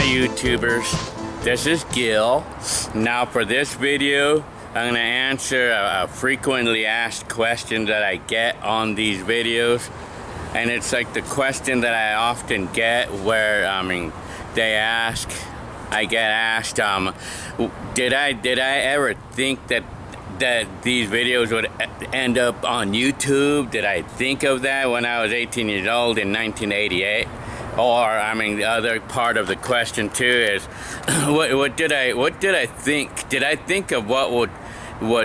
YouTubers, this is Gil. Now for this video, I'm going to answer a frequently asked question that I get on these videos. And it's like the question that I often get where, I get asked, did I ever think that these videos would end up on YouTube? Did I think of that when I was 18 years old in 1988? Or, the other part of the question too is, what did I think? Did I think of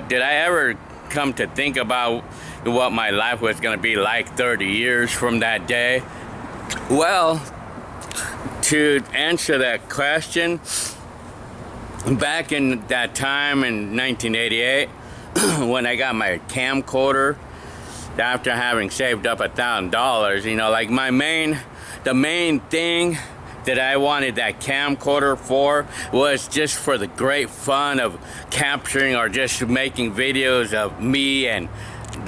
did I ever come to think about what my life was going to be like 30 years from that day? Well, to answer that question, back in that time in 1988, when I got my camcorder, after having saved up $1,000, the main thing that I wanted that camcorder for was just for the great fun of capturing or just making videos of me and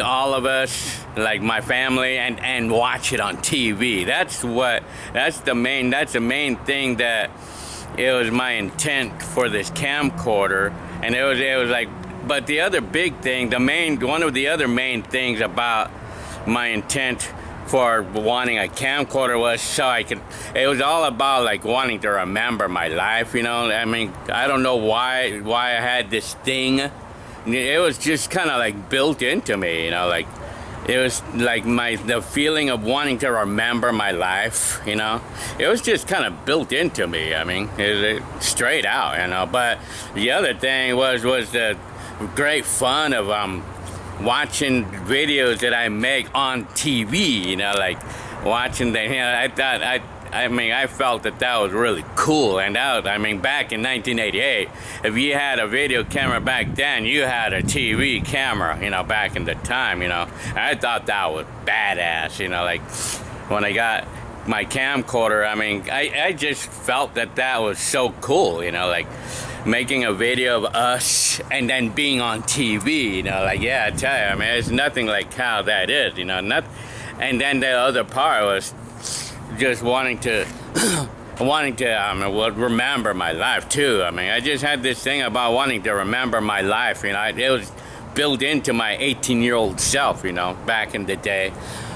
all of us, like my family, and watch it on TV. That's the main thing that it was my intent for this camcorder. And it was like, but the other big thing, one of the other main things about my intent for wanting a camcorder was it was all about like wanting to remember my life, I don't know why I had this thing. It was just kind of like built into me, it was like the feeling of wanting to remember my life, it was just kind of built into me. Straight out, but the other thing was the great fun of watching videos that I make on TV, watching I felt that was really cool. And back in 1988, if you had a video camera back then, you had a TV camera, back in the time, I thought that was badass, when I got my camcorder, I just felt that was so cool, making a video of us and then being on TV, yeah, I tell you, it's nothing like how that is, and then the other part was just wanting to remember my life too. I just had this thing about wanting to remember my life, it was built into my 18-year-old self, back in the day.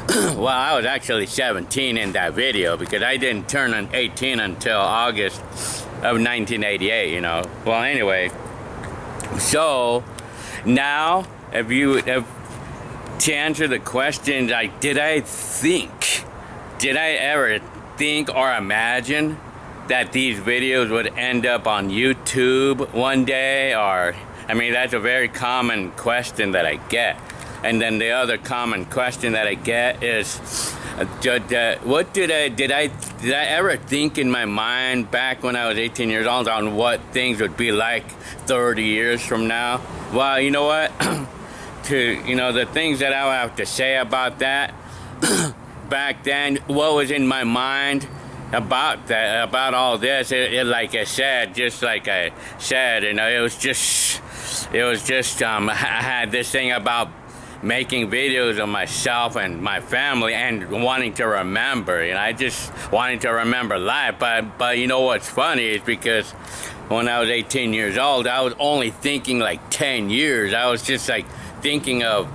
Well, I was actually 17 in that video because I didn't turn 18 until August of 1988, Well, anyway, so now to answer the question, did I ever think or imagine that these videos would end up on YouTube one day? Or, that's a very common question that I get. And then the other common question that I get is, did I ever think in my mind back when I was 18 years old on what things would be like 30 years from now? Well, you know what? The things that I would have to say about that, back then, what was in my mind about all this, like I said, it was just I had this thing about making videos of myself and my family and wanting to remember, I just wanted to remember life. But you know what's funny is because when I was 18 years old, I was only thinking like 10 years. I was just like thinking of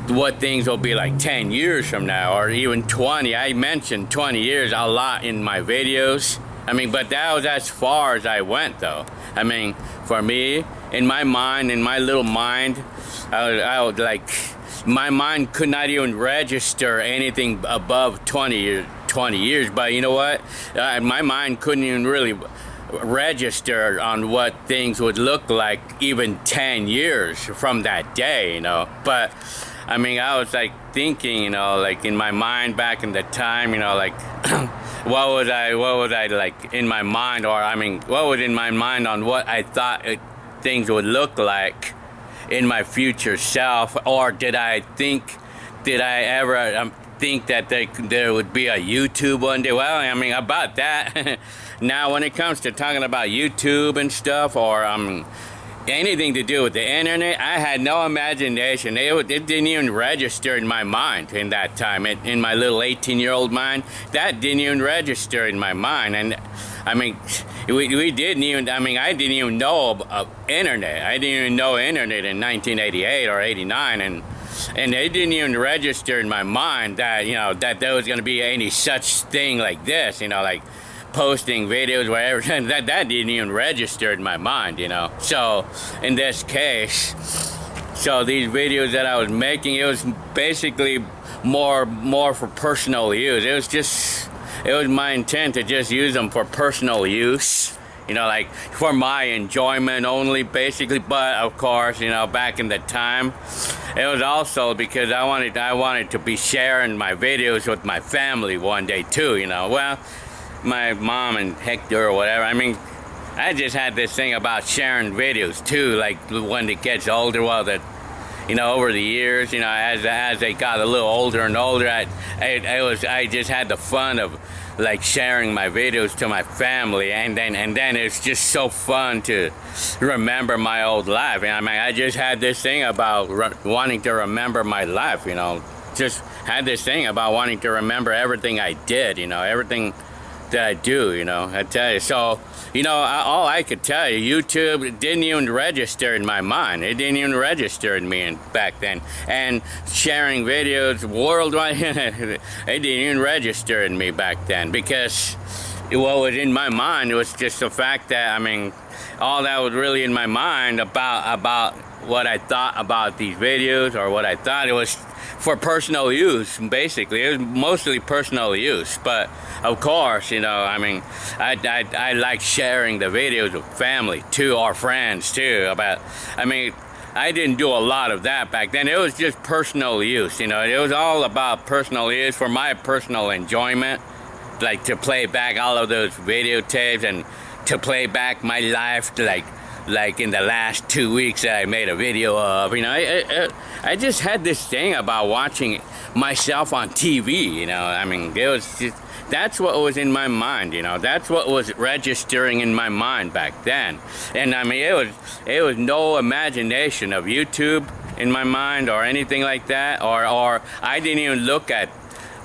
what things will be like 10 years from now, or even 20. I mentioned 20 years a lot in my videos. But that was as far as I went though. For me, in my mind, in my little mind, I would like, my mind could not even register anything above 20 years. But you know what? My mind couldn't even really register on what things would look like even 10 years from that day, But I was like thinking, like in my mind back in the time, what was I like in my mind, or what was in my mind on what I thought things would look like in my future self? Or did I ever think that there would be a YouTube one day? Well, about that, now when it comes to talking about YouTube and stuff, or anything to do with the internet, I had no imagination. It didn't even register in my mind in that time. In my little 18-year-old mind, that didn't even register in my mind. And we didn't even, I mean, I didn't even know of internet. I didn't even know internet in 1988 or 89, and it didn't even register in my mind that, you know, that there was going to be any such thing like this, you know, like posting videos, whatever. that didn't even register in my mind, you know. So in this case, so these videos that I was making, it was basically more for personal use. It was my intent to just use them for personal use, you know, like for my enjoyment only, basically. But of course, you know, back in the time, it was also because I wanted to be sharing my videos with my family one day too, you know. Well, my mom and Hector or whatever, I mean, I just had this thing about sharing videos too, like when it gets older, well, that, you know, over the years, you know, as they got a little older and older, I just had the fun of like sharing my videos to my family, and then it's just so fun to remember my old life. And I mean, I just had this thing about wanting to remember my life, you know, just had this thing about wanting to remember everything I did, you know, everything that I do, you know, I tell you. So, you know, all I could tell you, YouTube didn't even register in my mind. It didn't even register in me back then. And sharing videos worldwide, it didn't even register in me back then, because what was in my mind was just the fact that, I mean, all that was really in my mind about what I thought about these videos, or what I thought it was for personal use, basically. It was mostly personal use, but of course, you know, I mean, I like sharing the videos with family too, or friends too. But I mean, I didn't do a lot of that back then. It was just personal use, you know. It was all about personal use for my personal enjoyment, like to play back all of those videotapes and to play back my life, like in the last 2 weeks that I made a video of, you know. I just had this thing about watching myself on TV, you know. I mean, it was just, that's what was in my mind, you know. That's what was registering in my mind back then. And I mean, it was no imagination of YouTube in my mind or anything like that, or I didn't even look at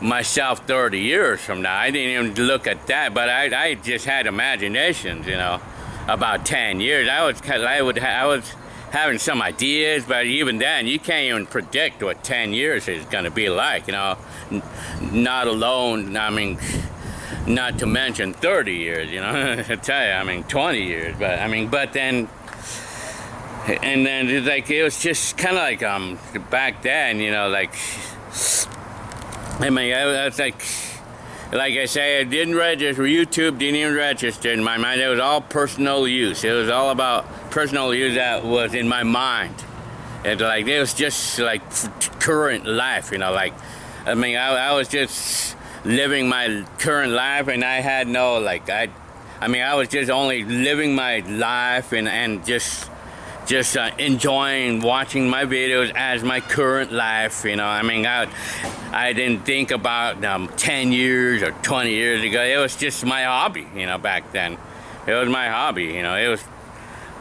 myself 30 years from now. I didn't even look at that, but I just had imaginations, you know, about 10 years. I was having some ideas, but even then, you can't even predict what 10 years is going to be like, you know. Not alone, I mean, not to mention 30 years, you know. I tell you, I mean, 20 years, but I mean, but then, and then it's like, it was just kind of like, back then, you know, like, I mean, I was like I say, it didn't register. YouTube didn't even register in my mind. It was all personal use. It was all about personal use that was in my mind. And like, it was just like current life, you know, like, I mean, I was just living my current life, and I had no, like, I mean, I was just only living my life and just enjoying watching my videos as my current life, you know. I mean, I didn't think about 10 years or 20 years ago. It was just my hobby, you know, back then. It was my hobby, you know. It was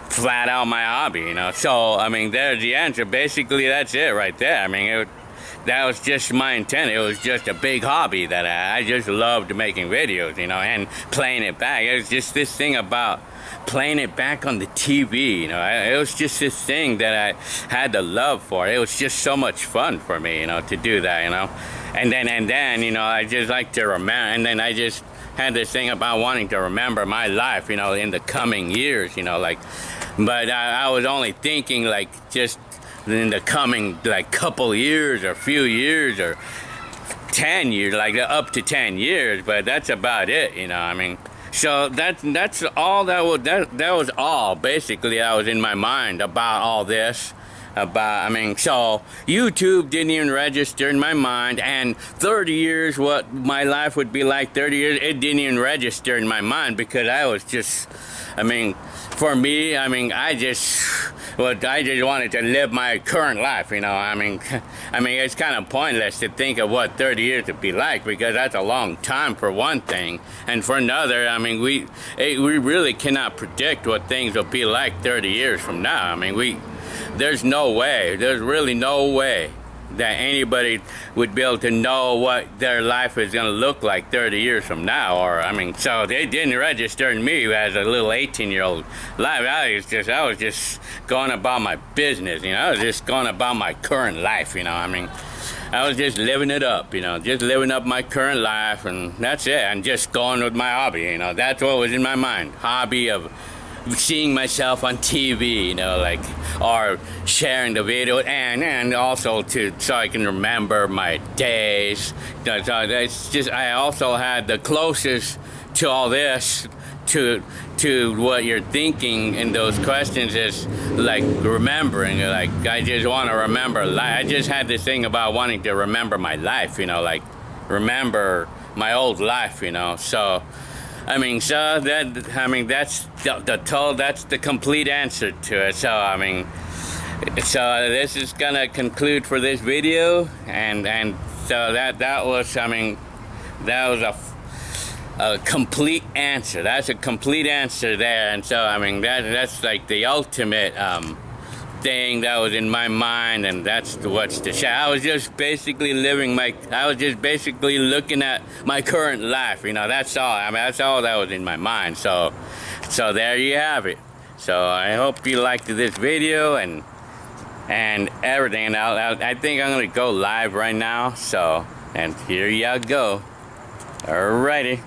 flat out my hobby, you know. So, I mean, there's the answer. Basically, that's it right there. I mean, that was just my intent. It was just a big hobby that I just loved making videos, you know, and playing it back. It was just this thing about playing it back on the TV, you know. It was just this thing that I had the love for. It was just so much fun for me, you know, to do that, you know. And then, you know, I just like to remember, and then I just had this thing about wanting to remember my life, you know, in the coming years, you know, like, but I was only thinking, like, just in the coming, like, couple years or few years or 10 years, like up to 10 years, but that's about it, you know. I mean, so that's all that was all basically that was in my mind about all this. I mean, so YouTube didn't even register in my mind, and 30 years, what my life would be like 30 years, it didn't even register in my mind, because I was just, I mean, for me, I mean, I just wanted to live my current life, you know. I mean, it's kind of pointless to think of what 30 years would be like, because that's a long time for one thing, and for another, I mean, we really cannot predict what things will be like 30 years from now. I mean, there's no way, there's really no way that anybody would be able to know what their life is going to look like 30 years from now. Or I mean, so they didn't register in me as a little 18-year-old life. I was just going about my business, I was just going about my current life, I mean, I was just living it up, just living up my current life, and that's it. And just going with my hobby, that's what was in my mind. Hobby of seeing myself on TV, or sharing the video, and also so I can remember my days. So that's just, I also had the closest to all this, to what you're thinking in those questions, is like remembering. Like, I just want to remember. I just had this thing about wanting to remember my life, remember my old life, So that's that's the complete answer to it. So this is gonna conclude for this video, and so that was a complete answer. That's a complete answer there. And so that's like the ultimate thing that was in my mind, and that's what's the share. I was just basically looking at my current life, that's all. That's all that was in my mind. So there you have it. So I hope you liked this video and everything. And I think I'm gonna go live right now. So, and here you go. Alrighty.